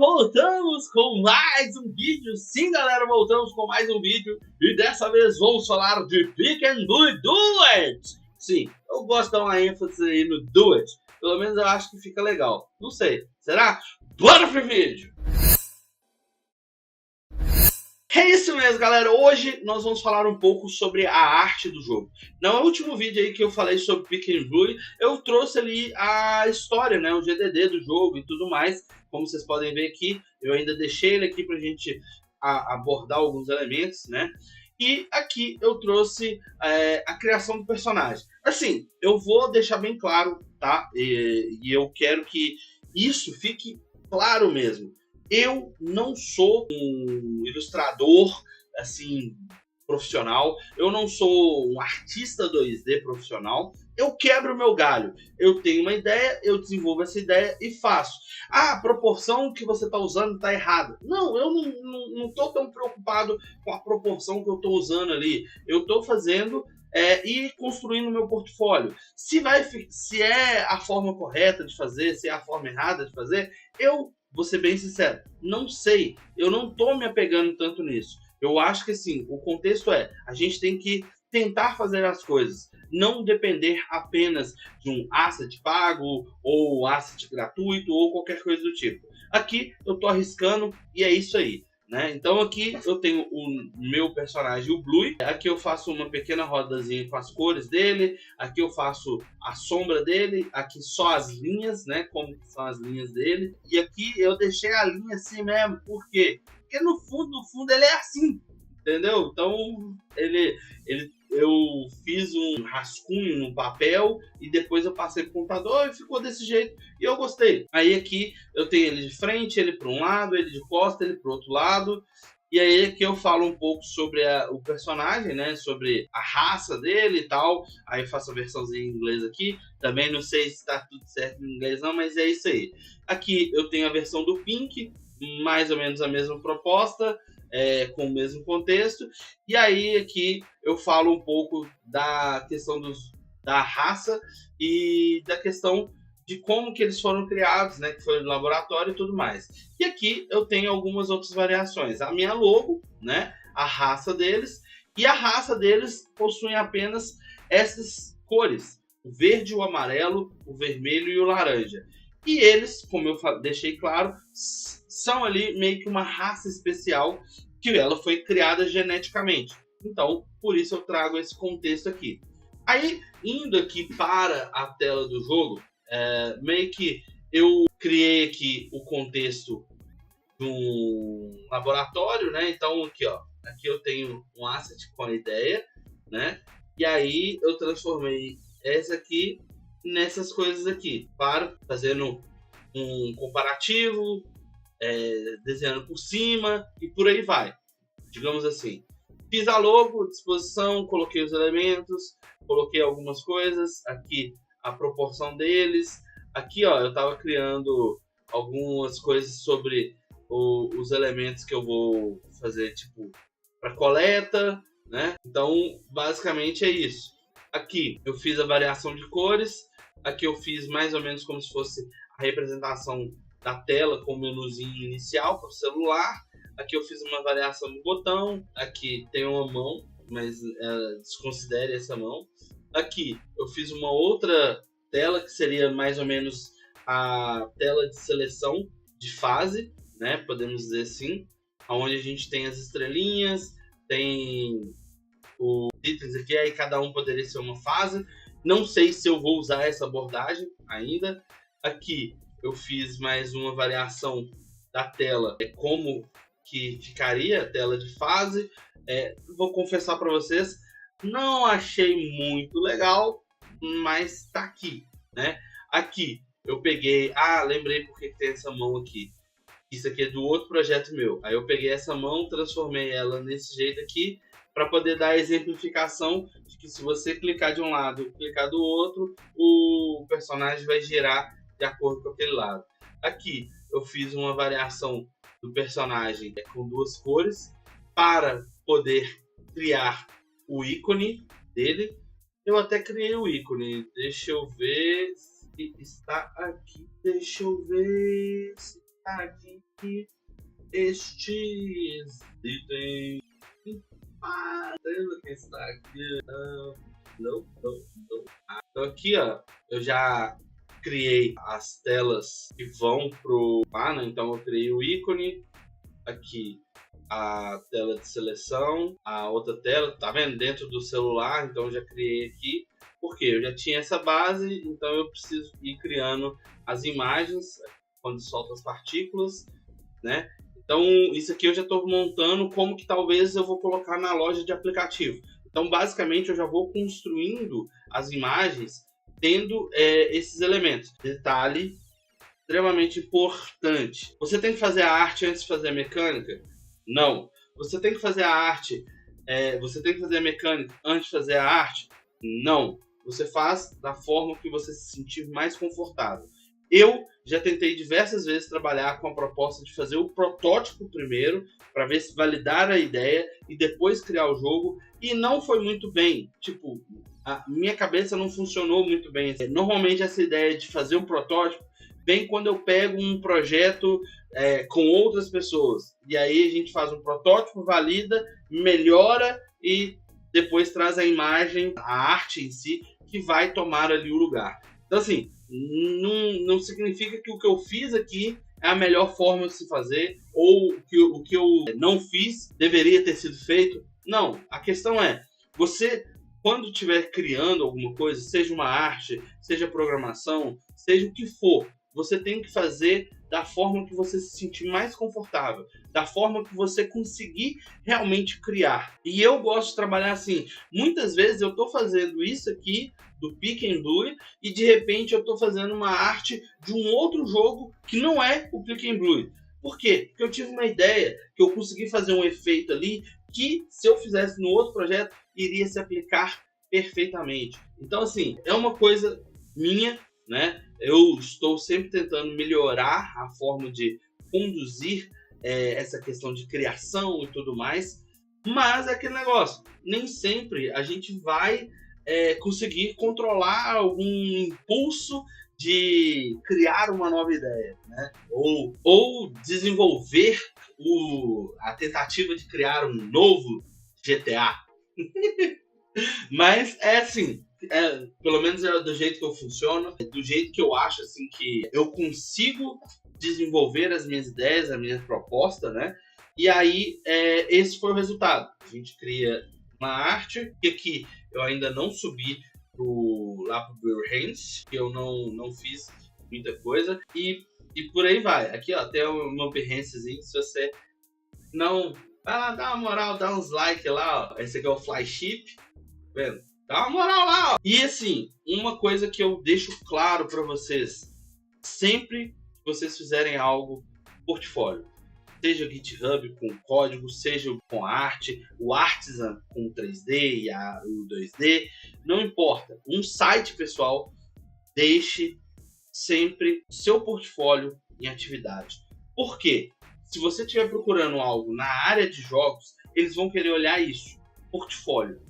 voltamos com mais um vídeo. Sim, galera, voltamos com mais um vídeo. E dessa vez vamos falar de Pick and Blue Do It. Sim, eu gosto de dar uma ênfase aí no Do It. Pelo menos eu acho que fica legal. Não sei, será? Bora pro vídeo! É isso mesmo, galera. Hoje nós vamos falar um pouco sobre a arte do jogo. No último vídeo aí que eu falei sobre Pick and Blue, eu trouxe ali a história, né, o GDD do jogo e tudo mais. Como vocês podem ver aqui, eu ainda deixei ele aqui pra gente abordar alguns elementos, né? E aqui eu trouxe a criação do personagem. Assim, eu vou deixar bem claro, tá? E eu quero que isso fique claro mesmo. Eu não sou um ilustrador, assim, profissional. Eu não sou um artista 2D profissional. Eu quebro o meu galho. Eu tenho uma ideia, eu desenvolvo essa ideia e faço. Ah, a proporção que você está usando está errada. Não, eu não estou tão preocupado com a proporção que eu estou usando ali. Eu estou fazendo e construindo o meu portfólio. Se é a forma correta de fazer, se é a forma errada de fazer, eu vou ser bem sincero, não sei. Eu não tô me apegando tanto nisso. Eu acho que assim, o contexto a gente tem que tentar fazer as coisas, não depender apenas de um asset pago ou asset gratuito ou qualquer coisa do tipo. Aqui eu tô arriscando e é isso aí, né? Então aqui eu tenho o meu personagem, o Blue. Aqui eu faço uma pequena rodazinha com as cores dele. Aqui eu faço a sombra dele. Aqui só as linhas, né? Como são as linhas dele. E aqui eu deixei a linha assim mesmo. Por quê? Porque no fundo ele é assim, entendeu? Então eu fiz um rascunho no papel e depois eu passei pro computador e ficou desse jeito e eu gostei. Aí aqui eu tenho ele de frente, ele para um lado, ele de costa, ele para o outro lado. E aí aqui eu falo um pouco sobre o personagem, né? Sobre a raça dele e tal. Aí faço a versãozinha em inglês aqui. Também não sei se está tudo certo em inglês não, mas é isso aí. Aqui eu tenho a versão do Pink, mais ou menos a mesma proposta. Com o mesmo contexto, e aí aqui eu falo um pouco da questão da raça e da questão de como que eles foram criados, né, que foi no laboratório e tudo mais. E aqui eu tenho algumas outras variações, a minha logo, né, a raça deles, e a raça deles possui apenas essas cores, o verde, o amarelo, o vermelho e o laranja. E eles, como eu deixei claro, são ali meio que uma raça especial que ela foi criada geneticamente. Então, por isso eu trago esse contexto aqui. Aí, indo aqui para a tela do jogo, meio que eu criei aqui o contexto de um laboratório, né? Então, aqui, ó, aqui eu tenho um asset com a ideia, né? E aí eu transformei essa aqui nessas coisas aqui, para fazendo um comparativo, desenhando por cima e por aí vai, digamos assim. Fiz a logo, disposição, coloquei os elementos, coloquei algumas coisas, aqui a proporção deles, aqui ó, eu estava criando algumas coisas sobre os elementos que eu vou fazer tipo para coleta, né? Então basicamente é isso. Aqui eu fiz a variação de cores, aqui eu fiz mais ou menos como se fosse a representação da tela com o menuzinho inicial para o celular. Aqui eu fiz uma variação do botão. Aqui tem uma mão, mas desconsidere essa mão. Aqui eu fiz uma outra tela que seria mais ou menos a tela de seleção de fase, né? Podemos dizer assim, onde a gente tem as estrelinhas, tem os itens aqui, aí cada um poderia ser uma fase. Não sei se eu vou usar essa abordagem ainda. Aqui eu fiz mais uma variação da tela, como que ficaria a tela de fase. Vou confessar para vocês, não achei muito legal, mas tá aqui, né? Aqui eu peguei, lembrei porque tem essa mão aqui. Isso aqui é do outro projeto meu. Aí eu peguei essa mão, transformei ela nesse jeito aqui, para poder dar a exemplificação de que se você clicar de um lado e clicar do outro, o personagem vai girar de acordo com aquele lado. Aqui eu fiz uma variação do personagem com duas cores para poder criar o ícone dele. Eu até criei o ícone, deixa eu ver se está aqui, deixa eu ver se aqui estes itens. Temos que está aqui. Não. Então aqui, ó, eu já criei as telas que vão pro banner. Então eu criei o ícone, aqui a tela de seleção, a outra tela, tá vendo? Dentro do celular, então eu já criei aqui. Porque eu já tinha essa base, então eu preciso ir criando as imagens quando solta as partículas, né? Então isso aqui eu já estou montando como que talvez eu vou colocar na loja de aplicativo. Então basicamente eu já vou construindo as imagens tendo esses elementos. Detalhe extremamente importante. Você tem que fazer a arte antes de fazer a mecânica? Não. Você tem que fazer a arte, você tem que fazer a mecânica antes de fazer a arte? Não. Você faz da forma que você se sentir mais confortável. Eu já tentei diversas vezes trabalhar com a proposta de fazer o protótipo primeiro, para ver se validar a ideia e depois criar o jogo, e não foi muito bem. Tipo, a minha cabeça não funcionou muito bem. Normalmente essa ideia de fazer um protótipo vem quando eu pego um projeto com outras pessoas. E aí a gente faz um protótipo, valida, melhora e depois traz a imagem, a arte em si, que vai tomar ali o lugar. Então, assim, não significa que o que eu fiz aqui é a melhor forma de se fazer, ou que o que eu não fiz deveria ter sido feito. Não, a questão é, você, quando estiver criando alguma coisa, seja uma arte, seja programação, seja o que for, você tem que fazer da forma que você se sentir mais confortável, da forma que você conseguir realmente criar. E eu gosto de trabalhar assim. Muitas vezes eu estou fazendo isso aqui do Pick and Blue e de repente eu estou fazendo uma arte de um outro jogo que não é o Pick and Blue. Por quê? Porque eu tive uma ideia que eu consegui fazer um efeito ali que, se eu fizesse no outro projeto, iria se aplicar perfeitamente. Então, assim, é uma coisa minha, né? Eu estou sempre tentando melhorar a forma de conduzir essa questão de criação e tudo mais, mas é aquele negócio, nem sempre a gente vai conseguir controlar algum impulso de criar uma nova ideia, né? Ou desenvolver a tentativa de criar um novo GTA. Mas é assim, pelo menos é do jeito que eu funciono, do jeito que eu acho assim que eu consigo desenvolver as minhas ideias, a minha proposta, né? E aí esse foi o resultado. A gente cria uma arte que aqui eu ainda não subi lá pro Behance, que eu não fiz muita coisa, e por aí vai. Aqui ó, tem o meu Behancezinho, se você não... Vai lá, dá uma moral, dá uns likes lá, ó. Esse aqui é o Flyship, vendo? Dá uma moral lá, ó. E assim, uma coisa que eu deixo claro para vocês, sempre que vocês fizerem algo, portfólio, seja GitHub com código, seja com arte, o Artisan com 3D e o 2D, não importa. Um site, pessoal, deixe sempre seu portfólio em atividade. Por quê? Se você estiver procurando algo na área de jogos, eles vão querer olhar isso, portfólio.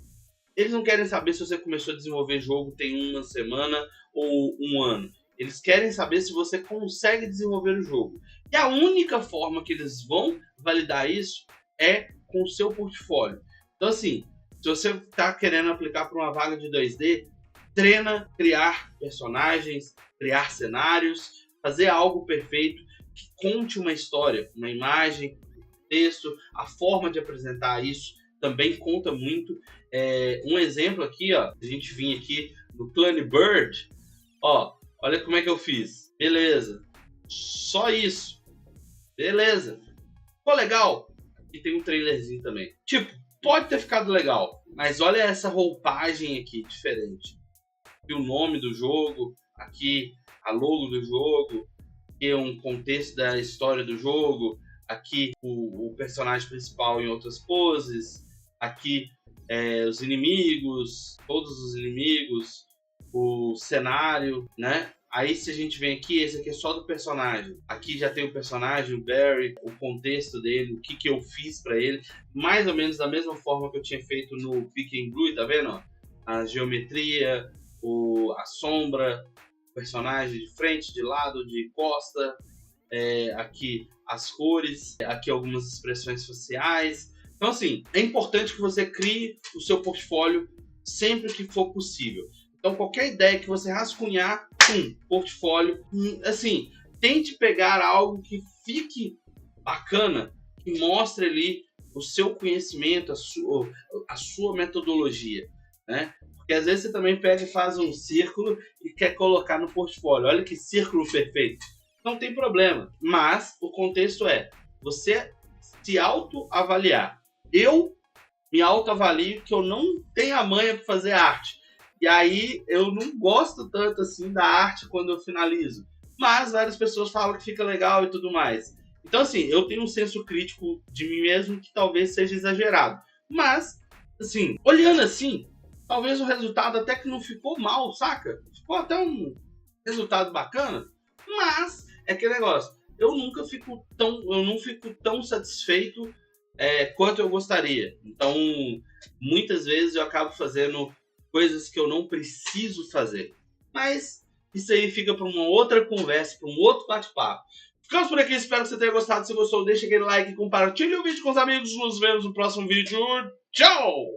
Eles não querem saber se você começou a desenvolver jogo tem uma semana ou um ano. Eles querem saber se você consegue desenvolver o jogo. E a única forma que eles vão validar isso é com o seu portfólio. Então, assim, se você está querendo aplicar para uma vaga de 2D, treina criar personagens, criar cenários, fazer algo perfeito que conte uma história, uma imagem, um texto, a forma de apresentar isso também conta muito. Um exemplo aqui, ó, a gente vinha aqui no Clan Bird, ó, olha como é que eu fiz. Beleza. Só isso. Beleza. Ficou legal. E tem um trailerzinho também. Tipo, pode ter ficado legal, mas olha essa roupagem aqui, diferente. Aqui o nome do jogo, aqui a logo do jogo, aqui um contexto da história do jogo, aqui o personagem principal em outras poses, aqui os inimigos, todos os inimigos, o cenário, né? Aí se a gente vem aqui, esse aqui é só do personagem. Aqui já tem o personagem, o Barry, o contexto dele, o que eu fiz para ele. Mais ou menos da mesma forma que eu tinha feito no Pick and Blue, tá vendo? A geometria, a sombra, o personagem de frente, de lado, de costa. aqui as cores, aqui algumas expressões faciais. Então, assim, é importante que você crie o seu portfólio sempre que for possível. Então, qualquer ideia que você rascunhar, portfólio. Assim, tente pegar algo que fique bacana, que mostre ali o seu conhecimento, a sua metodologia, né? Porque às vezes você também pega e faz um círculo e quer colocar no portfólio. Olha que círculo perfeito. Não tem problema, mas o contexto é você se autoavaliar. Eu me autoavalio que eu não tenho a manha para fazer arte. E aí eu não gosto tanto assim da arte quando eu finalizo. Mas várias pessoas falam que fica legal e tudo mais. Então, assim, eu tenho um senso crítico de mim mesmo que talvez seja exagerado. Mas, assim, olhando assim, talvez o resultado até que não ficou mal, saca? Ficou até um resultado bacana. Mas, é aquele negócio. Eu não fico tão satisfeito quanto eu gostaria. Então, muitas vezes eu acabo fazendo coisas que eu não preciso fazer. Mas isso aí fica para uma outra conversa, para um outro bate-papo. Ficamos por aqui, espero que você tenha gostado. Se gostou, deixa aquele like, compartilhe o vídeo com os amigos. Nos vemos no próximo vídeo. Tchau!